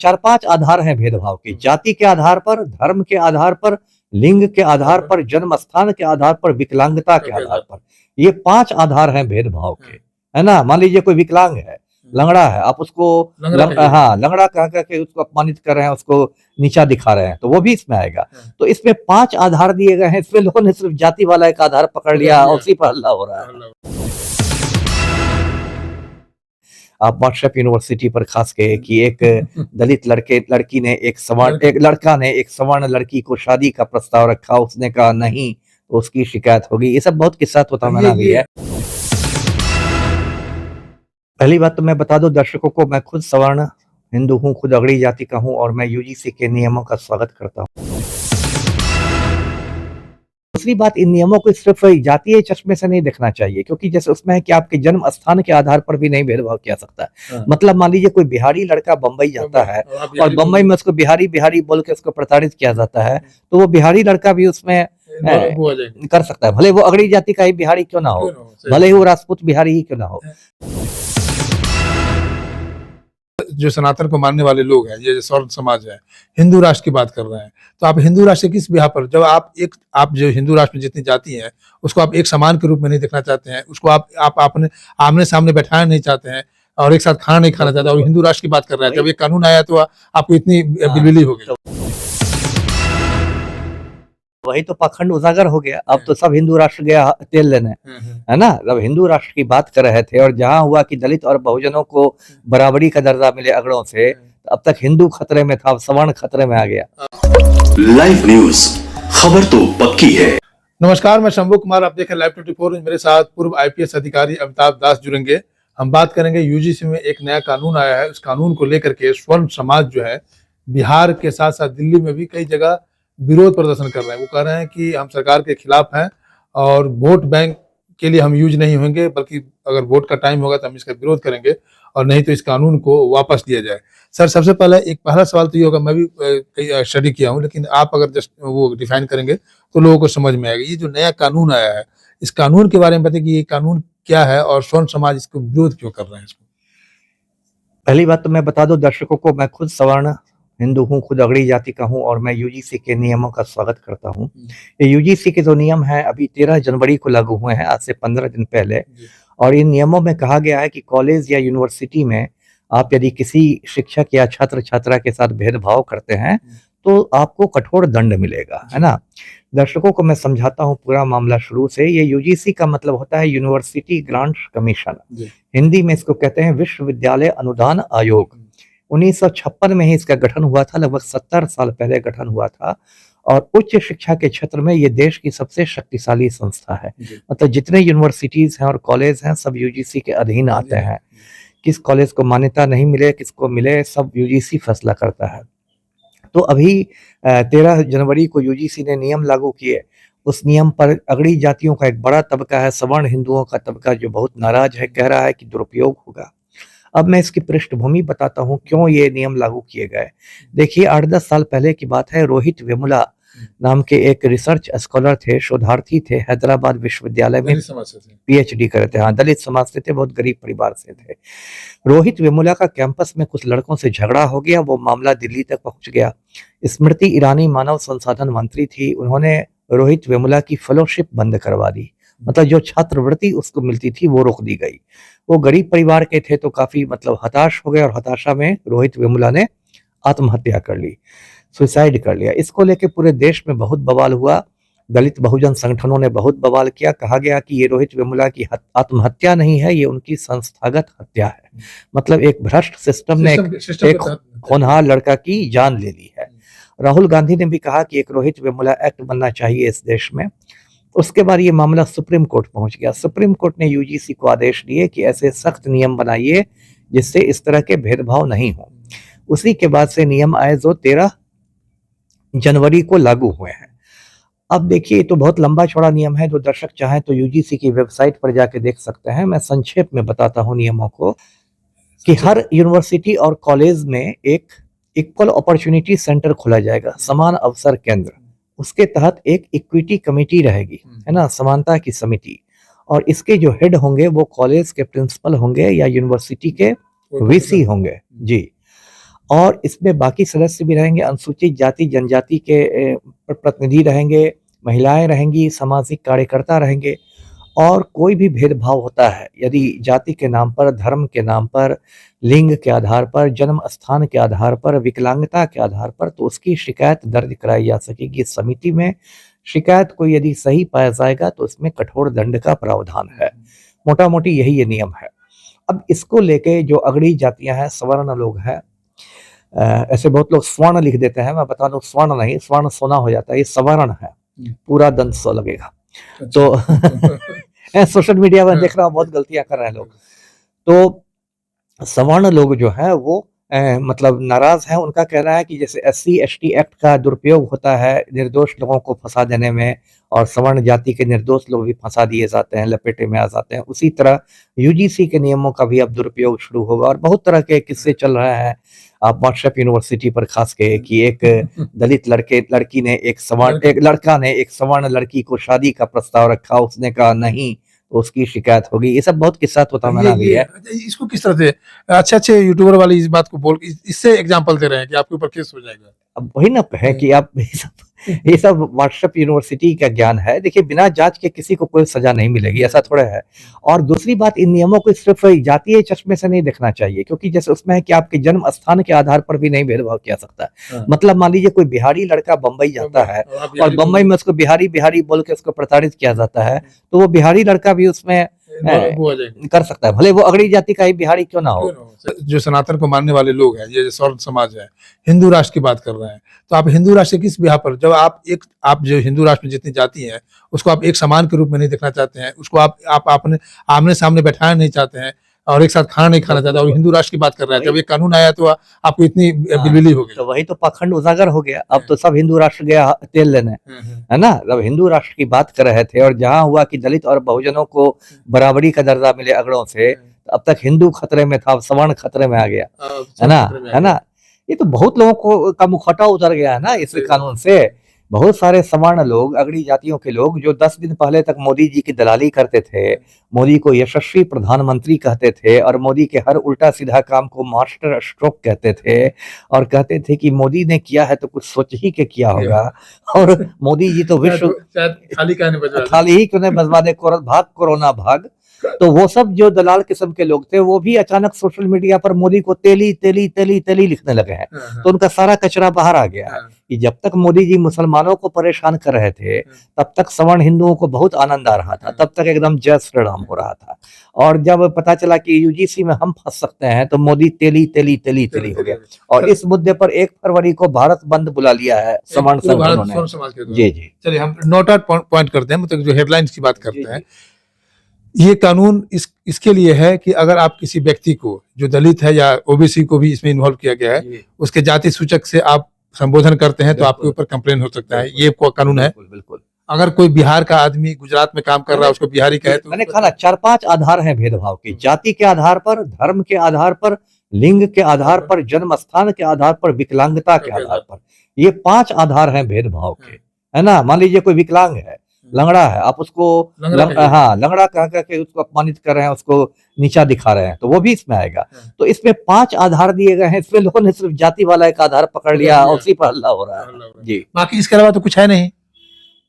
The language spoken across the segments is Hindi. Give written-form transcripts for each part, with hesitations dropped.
4-5 आधार हैं भेदभाव के, जाति के आधार पर, धर्म के आधार पर, लिंग के आधार पर, जन्म स्थान के आधार पर, विकलांगता के आधार पर। ये 5 आधार हैं भेदभाव के, है ना। मान लीजिए कोई विकलांग है, लंगड़ा है, आप उसको लंगड़ा कह करके उसको अपमानित कर रहे हैं, उसको नीचा दिखा रहे हैं, तो वो भी इसमें आएगा। तो इसमें 5 आधार दिए गए हैं, इसमें लोगों ने सिर्फ जाति वाला एक आधार पकड़ लिया और उसी पर हल्ला हो रहा है। आप व्हाट्सएप यूनिवर्सिटी पर खास के कि एक दलित लड़की ने एक लड़का ने एक सवर्ण लड़की को शादी का प्रस्ताव रखा, उसने कहा नहीं, तो उसकी शिकायत होगी। ये सब बहुत किस्सा तो तमन्ना भी है। पहली बात तो मैं बता दूं दर्शकों को, मैं खुद सवर्ण हिंदू हूं, खुद अगड़ी जाति का हूं और मैं यूजीसी के नियमों का स्वागत करता हूं। दूसरी बात, इन नियमों को सिर्फ जातीय चश्मे से नहीं देखना चाहिए, क्योंकि जैसे उसमें है कि आपके जन्म स्थान के आधार पर भी नहीं भेदभाव किया सकता है। मतलब मान लीजिए कोई बिहारी लड़का बंबई जाता है और बंबई में उसको बिहारी बिहारी बोल के उसको प्रताड़ित किया जाता है, तो वो बिहारी लड़का भी उसमें कर सकता है, भले वो अगड़ी जाति का ही बिहारी क्यों ना हो, भले ही वो राजपूत बिहारी ही क्यों ना हो। जो सनातन को मानने वाले लोग हैं, ये जो स्वर्ण समाज है, हिंदू राष्ट्र की बात कर रहे हैं, तो आप हिंदू राष्ट्र किस बिहार पर, जब आप जो हिंदू राष्ट्र में जितनी जाति हैं उसको आप एक समान के रूप में नहीं देखना चाहते हैं, उसको आप अपने आमने सामने बैठाना नहीं चाहते हैं और एक साथ खाना नहीं खाना चाहते, और हिंदू राष्ट्र की बात कर रहे हैं। जब ये कानून आया तो आपको इतनी बिलबिली हो गई। वही तो पाखंड उजागर हो गया। अब तो सब हिंदू राष्ट्र गया तेल लेने, है ना। जब हिंदू राष्ट्र की बात कर रहे थे और जहां हुआ कि दलित और बहुजनों को बराबरी का दर्जा मिले अगड़ों से, अब तक हिंदू खतरे में था, सवर्ण खतरे में आ गया। लाइव न्यूज, खबर तो पक्की है। नमस्कार, मैं शंभू कुमार, आप देख रहे हैं लाइव 24। मेरे साथ पूर्व आईपीएस अधिकारी अमिताभ दास जुड़ेंगे। हम बात करेंगे यूजीसी में एक नया कानून आया है, उस कानून को लेकर के स्वर्ण समाज जो है बिहार के साथ साथ दिल्ली में भी कई जगह विरोध प्रदर्शन कर रहे हैं। वो कह रहे हैं कि हम सरकार के खिलाफ हैं और वोट बैंक के लिए हम यूज नहीं होंगे, बल्कि अगर वोट का टाइम होगा तो हम इसका विरोध करेंगे और नहीं तो इस कानून को वापस लिया जाए। सर, सबसे पहले एक पहला सवाल तो ये होगा, मैं भी कई स्टडी किया हूँ, लेकिन आप अगर जस्ट वो डिफाइन करेंगे तो लोगों को समझ में आएगा। ये जो नया कानून आया है, इस कानून के बारे में बताइए कि ये कानून क्या है और स्वर्ण समाज इसको विरोध क्यों कर रहे हैं इसको। पहली बात तो मैं बता दूं दर्शकों को, मैं खुद सवर्ण हिंदू हूं, खुद अगड़ी जाति का हूं और मैं यूजीसी के नियमों का स्वागत करता हूं। ये यूजीसी के जो नियम हैं अभी 13 जनवरी को लागू हुए हैं, आज से 15 दिन पहले। और इन नियमों में कहा गया है कि कॉलेज या यूनिवर्सिटी में आप यदि किसी शिक्षक या छात्र छात्रा के साथ भेदभाव करते हैं तो आपको कठोर दंड मिलेगा, है ना। दर्शकों को मैं समझाता हूँ पूरा मामला शुरू से। ये यूजीसी का मतलब होता है यूनिवर्सिटी ग्रांट्स कमीशन, हिंदी में इसको कहते हैं विश्वविद्यालय अनुदान आयोग। 1956 में ही इसका गठन हुआ था, लगभग 70 साल पहले गठन हुआ था। और उच्च शिक्षा के क्षेत्र में ये देश की सबसे शक्तिशाली संस्था है। मतलब जितने यूनिवर्सिटीज हैं और कॉलेज हैं सब यूजीसी के अधीन आते हैं। किस कॉलेज को मान्यता नहीं मिले, किसको मिले, सब यूजीसी फैसला करता है। तो अभी 13 जनवरी को यूजीसी ने नियम लागू किए। उस नियम पर अगड़ी जातियों का एक बड़ा तबका है, सवर्ण हिंदुओं का तबका, जो बहुत नाराज है, कह रहा है कि दुरुपयोग होगा। अब मैं इसकी पृष्ठभूमि बताता हूं क्यों ये नियम लागू किए गए। देखिए, 8-10 साल पहले की बात है। रोहित वेमुला नाम के एक रिसर्च स्कॉलर थे, शोधार्थी थे, हैदराबाद विश्वविद्यालय में पीएचडी करे थे। हाँ, दलित समाज से थे, बहुत गरीब परिवार से थे। रोहित वेमुला का कैंपस में कुछ लड़कों से झगड़ा हो गया, वो मामला दिल्ली तक पहुंच गया। स्मृति ईरानी मानव संसाधन मंत्री थी, उन्होंने रोहित वेमुला की फेलोशिप बंद करवा दी। मतलब जो छात्रवृत्ति उसको मिलती थी वो रोक दी गई। वो गरीब परिवार के थे तो काफी मतलब हताश हो गए और हताशा में रोहित वेमुला ने आत्महत्या कर ली, सुसाइड कर लिया। इसको लेके पूरे देश में बहुत बवाल हुआ। दलित बहुजन संगठनों ने बहुत बवाल किया। कहा गया कि ये रोहित वेमुला की आत्महत्या नहीं है, ये उनकी संस्थागत हत्या है। मतलब एक भ्रष्ट सिस्टम ने एक होनहार लड़का की जान ले ली है। राहुल गांधी ने भी कहा कि एक रोहित वेमुला एक्ट बनना चाहिए इस देश में। उसके बाद ये मामला सुप्रीम कोर्ट पहुंच गया। सुप्रीम कोर्ट ने यूजीसी को आदेश दिए कि ऐसे सख्त नियम बनाइए जिससे इस तरह के भेदभाव नहीं हो। उसी के बाद से नियम आए जो 13 जनवरी को लागू हुए हैं। अब देखिए, तो बहुत लंबा चौड़ा नियम है, जो दर्शक चाहें तो यूजीसी की वेबसाइट पर जाके देख सकते हैं। मैं संक्षेप में बताता हूं नियमों को कि हर यूनिवर्सिटी और कॉलेज में एक इक्वल अपॉर्चुनिटी सेंटर खोला जाएगा, समान अवसर केंद्र। उसके तहत एक इक्विटी कमेटी रहेगी, है ना, समानता की समिति। और इसके जो हेड होंगे वो कॉलेज के प्रिंसिपल होंगे या यूनिवर्सिटी के वीसी होंगे जी। और इसमें बाकी सदस्य भी रहेंगे, अनुसूचित जाति जनजाति के प्रतिनिधि रहेंगे, महिलाएं रहेंगी, सामाजिक कार्यकर्ता रहेंगे। और कोई भी भेदभाव होता है यदि जाति के नाम पर, धर्म के नाम पर, लिंग के आधार पर, जन्म स्थान के आधार पर, विकलांगता के आधार पर, तो उसकी शिकायत दर्ज कराई जा सकेगी इस समिति में। शिकायत को यदि सही पाया जाएगा तो उसमें कठोर दंड का प्रावधान है। मोटा मोटी यही ये नियम है। अब इसको लेके जो अगड़ी जातियां हैं, सवर्ण लोग हैं, ऐसे बहुत लोग स्वर्ण लिख देते हैं, मैं बता दूं स्वर्ण नहीं, स्वर्ण सोना हो जाता है, ये सवर्ण है, पूरा दंत सो लगेगा। तो सोशल मीडिया में देख रहा हूँ बहुत गलतियां कर रहे हैं लोग। तो सवर्ण लोग जो है वो मतलब नाराज हैं। उनका कहना है कि जैसे SC ST एक्ट का दुरुपयोग होता है निर्दोष लोगों को फंसा देने में, और सवर्ण जाति के निर्दोष लोग भी फंसा दिए जाते हैं, लपेटे में आ जाते हैं, उसी तरह UGC के नियमों का भी अब दुरुपयोग शुरू होगा। और बहुत तरह के किस्से चल रहे हैं आप व्हाट्सएप यूनिवर्सिटी पर खास के, कि एक दलित लड़की ने एक लड़का ने एक सवर्ण लड़की को शादी का प्रस्ताव रखा, उसने कहा नहीं, तो उसकी शिकायत होगी। ये सब बहुत किस्सा तो तमन्ना भी है। इसको किस तरह से अच्छे यूट्यूबर वाले इस बात को बोल इससे एग्जांपल दे रहे हैं कि आपके ऊपर केस हो जाएगा? अब वही ना है कि आप ये सब व्हाट्सएप यूनिवर्सिटी का ज्ञान है। देखिए बिना जांच के किसी को कोई सजा नहीं मिलेगी, ऐसा थोड़ा है। और दूसरी बात, इन नियमों को सिर्फ जातीय चश्मे से नहीं देखना चाहिए, क्योंकि जैसे उसमें है कि आपके जन्म स्थान के आधार पर भी नहीं भेदभाव किया सकता है। मतलब मान लीजिए कोई बिहारी लड़का बम्बई जाता है और बम्बई में उसको बिहारी बिहारी बोल के उसको प्रताड़ित किया जाता है, तो वो बिहारी लड़का भी उसमें कर सकता है, भले वो अगड़ी जाति का ही बिहारी क्यों ना हो। जो सनातन को मानने वाले लोग हैं, ये स्वर्ण समाज है, हिंदू राष्ट्र की बात कर रहे हैं, तो आप हिंदू राष्ट्र किस बिहार पर, जब आप जो हिंदू राष्ट्र में जितनी जाति है उसको आप एक समान के रूप में नहीं देखना चाहते हैं, उसको आप आपने आमने सामने बैठाना नहीं चाहते हैं और एक साथ खाना नहीं खाना चाहते, और हिंदू राष्ट्र की बात कर रहे हैं, जब ये कानून आया तो आपको इतनी बिलबिली हो गई। तो वही तो पाखंड उजागर हो गया। अब तो सब हिंदू राष्ट्र गया तेल लेने, है ना। जब हिंदू राष्ट्र की बात कर रहे थे और जहां हुआ कि दलित और बहुजनों को बराबरी का दर्जा मिले अगड़ों से, अब तक हिंदू खतरे में था, सवर्ण खतरे में आ गया, है ना। ये तो बहुत लोगों को का मुखौटा उतर गया है ना इस कानून से। बहुत सारे सवर्ण लोग, अगड़ी जातियों के लोग, जो 10 दिन पहले तक मोदी जी की दलाली करते थे, मोदी को यशस्वी प्रधानमंत्री कहते थे और मोदी के हर उल्टा सीधा काम को मास्टर स्ट्रोक कहते थे, और कहते थे कि मोदी ने किया है तो कुछ सोच ही के किया होगा, और मोदी जी तो विश्व थाली ही क्यों नहीं बजवा दे, भाग कोरोना भाग। तो वो सब जो दलाल किस्म के लोग थे वो भी अचानक सोशल मीडिया पर मोदी को तेली तेली तेली तेली लिखने लगे हैं। तो उनका सारा कचरा बाहर आ गया कि जब तक मोदी जी मुसलमानों को परेशान कर रहे थे तब तक सवर्ण हिंदुओं को बहुत आनंद आ रहा था, तब तक एकदम जय श्री राम हो रहा था। और जब पता चला कि UGC में हम फंस सकते हैं तो मोदी तेली तेली तेली तेली हो गया। और इस मुद्दे पर 1 फरवरी को भारत बंद बुला लिया है सवर्ण संगठनों ने। जी जी, चलिए हम नोट आउट पॉइंट करते हैं, मतलब जो हेडलाइंस की बात करते हैं। ये कानून इसके लिए है कि अगर आप किसी व्यक्ति को जो दलित है या OBC को भी इसमें इन्वॉल्व किया गया है, उसके जाति सूचक से आप संबोधन करते हैं तो आपके ऊपर कंप्लेन हो सकता है। ये कानून है। बिल्कुल। अगर कोई बिहार का आदमी गुजरात में काम कर रहा है उसको बिहारी कहे तो मैंने कहा 4-5 आधार हैं भेदभाव के, जाति के आधार पर, धर्म के आधार पर, लिंग के आधार पर, जन्म स्थान के आधार पर, विकलांगता के आधार पर। ये 5 आधार हैं भेदभाव के, है ना। मान लीजिए कोई विकलांग है, लंगड़ा है, आप उसको लंगड़ा कह करके उसको अपमानित कर रहे हैं, उसको नीचा दिखा रहे हैं, तो वो भी इसमें आएगा। तो इसमें 5 आधार दिए गए हैं। इसमें लोगों ने सिर्फ जाति वाला एक आधार पकड़ लिया और उसी पर हल्ला हो रहा है। जी, बाकी इसके अलावा तो कुछ है नहीं।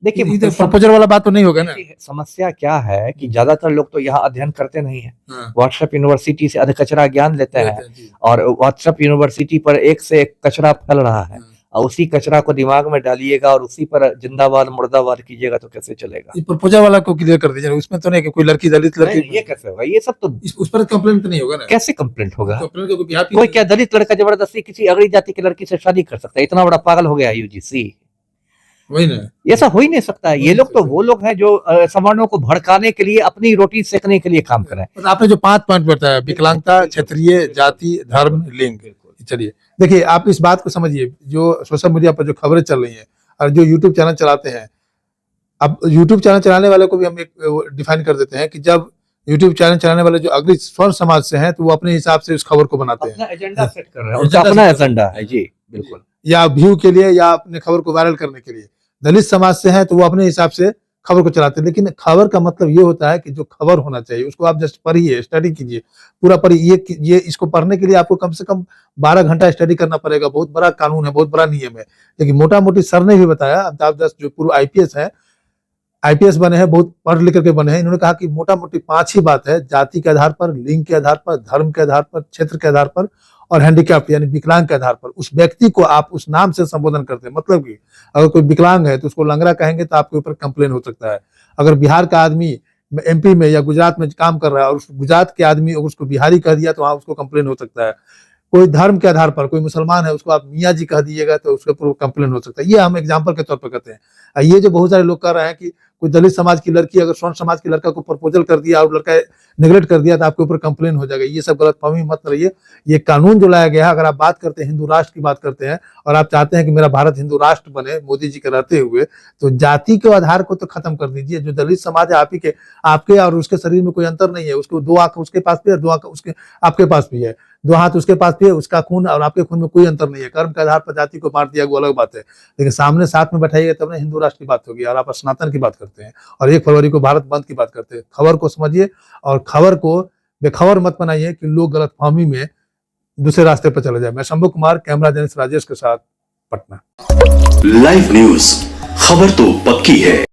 देखिए प्रपोजल वाला बात तो नहीं होगा ना। समस्या क्या है कि ज्यादातर लोग तो यहाँ अध्ययन करते नहीं है, व्हाट्सएप यूनिवर्सिटी से कचरा ज्ञान लेते हैं, और व्हाट्सएप यूनिवर्सिटी पर एक से एक कचरा फैल रहा है, और उसी कचरा को दिमाग में डालिएगा और उसी पर जिंदाबाद मुर्दाबाद कीजिएगा तो कैसे चलेगा। प्रपोजल वाला को क्लियर कर दीजिए, उसमें तो नहीं कि कोई लड़की दलित लड़की, ये कैसे होगा। ये सब तो उस पर कंप्लेंट तो नहीं होगा ना। कैसे कंप्लेंट होगा। कोई क्या दलित लड़का जबरदस्ती किसी अगड़ी जाति की लड़की से शादी कर सकता है? इतना बड़ा पागल हो गया UGC। वही ना, ऐसा हो ही नहीं सकता है। ये लोग तो वो लोग हैं जो सवर्णों को भड़काने के लिए, अपनी रोटी सेकने के लिए काम कर रहे हैं। आपने जो 5 पॉइंट बताया, विकलांगता, क्षेत्रीय, जाति, धर्म, लिंग। चलिए देखिए, आप इस बात को समझिए, जो सोशल मीडिया पर जो खबरें चल रही हैं और जो यूट्यूब चैनल चलाते हैं, अब यूट्यूब चैनल चलाने वाले को भी हम एक डिफाइन कर देते हैं कि जब यूट्यूब चैनल चलाने वाले जो अगली स्वर्ण समाज से हैं तो वो अपने हिसाब से उस खबर को बनाते हैं, अपना एजेंडा सेट कर रहे हैं, उनका अपना एजेंडा है। जी बिल्कुल, या व्यू के लिए या अपने खबर को वायरल करने के लिए। दलित समाज से हैं तो वो अपने हिसाब से खबर को चलाते हैं। लेकिन खबर का मतलब ये होता है कि जो खबर होना चाहिए उसको आप जस्ट पढ़िए, स्टडी कीजिए, पूरा पढ़िए। ये इसको पढ़ने के लिए आपको कम से कम 12 घंटा स्टडी करना पड़ेगा। बहुत बड़ा कानून है, बहुत बड़ा नियम है। लेकिन मोटा मोटी सर ने भी बताया, अमिताभ दास जो पूर्व आईपीएस है, आईपीएस बने हैं, बहुत पढ़ लिख करके बने हैं। इन्होंने कहा कि मोटा मोटी 5 ही बात है: जाति के आधार पर, लिंग के आधार पर, धर्म के आधार पर, क्षेत्र के आधार पर और हैंडीकैप यानी विकलांग के आधार पर उस व्यक्ति को आप उस नाम से संबोधन करते हैं। मतलब कि अगर कोई विकलांग है तो उसको लंगड़ा कहेंगे तो आपके ऊपर कंप्लेन हो सकता है। अगर बिहार का आदमी एमपी में या गुजरात में काम कर रहा है और उस गुजरात के आदमी अगर उसको बिहारी कह दिया तो वहां उसको कंप्लेन हो सकता है। कोई धर्म के आधार पर, कोई मुसलमान है उसको आप मियाँ जी कह दीजिएगा तो उसके ऊपर कंप्लेन हो सकता है। ये हम एग्जाम्पल के तौर पर कहते हैं। ये जो बहुत सारे लोग कर रहे हैं कि कोई दलित समाज की लड़की अगर स्वर्ण समाज की लड़का को प्रपोजल कर दिया और लड़का नेगलेक्ट कर दिया तो आपके ऊपर कंप्लेन हो जाएगा। ये सब गलतफहमी मत रहिए। ये कानून जो लाया गया है, अगर आप बात करते हैं हिंदू राष्ट्र की बात करते हैं और आप चाहते हैं कि मेरा भारत हिंदू राष्ट्र बने मोदी जी के रहते हुए, तो जाति के आधार को तो खत्म कर दीजिए। जो दलित समाज है आपके और उसके शरीर में कोई अंतर नहीं है। उसको 2 आंख उसके पास भी है, 2 आंख उसके आपके पास भी है, 2 हाथ उसके पास भी है। उसका खून और आपके खून में कोई अंतर नहीं है। कर्म के आधार पर जाति को बांट दिया वो अलग बात है, लेकिन सामने साथ में बैठाइएगा तब ना हिंदू राष्ट्र की बात होगी। और आप सनातन की बात करते हैं और 1 फरवरी को भारत बंद की बात करते हैं। खबर को समझिए और खबर को बेखबर मत बनाइए कि लोग गलतफहमी में दूसरे रास्ते पर चले जाए। मैं शंभू कुमार, कैमरा जर्नलिस्ट राजेश के साथ, पटना। लाइव न्यूज, खबर तो पक्की है।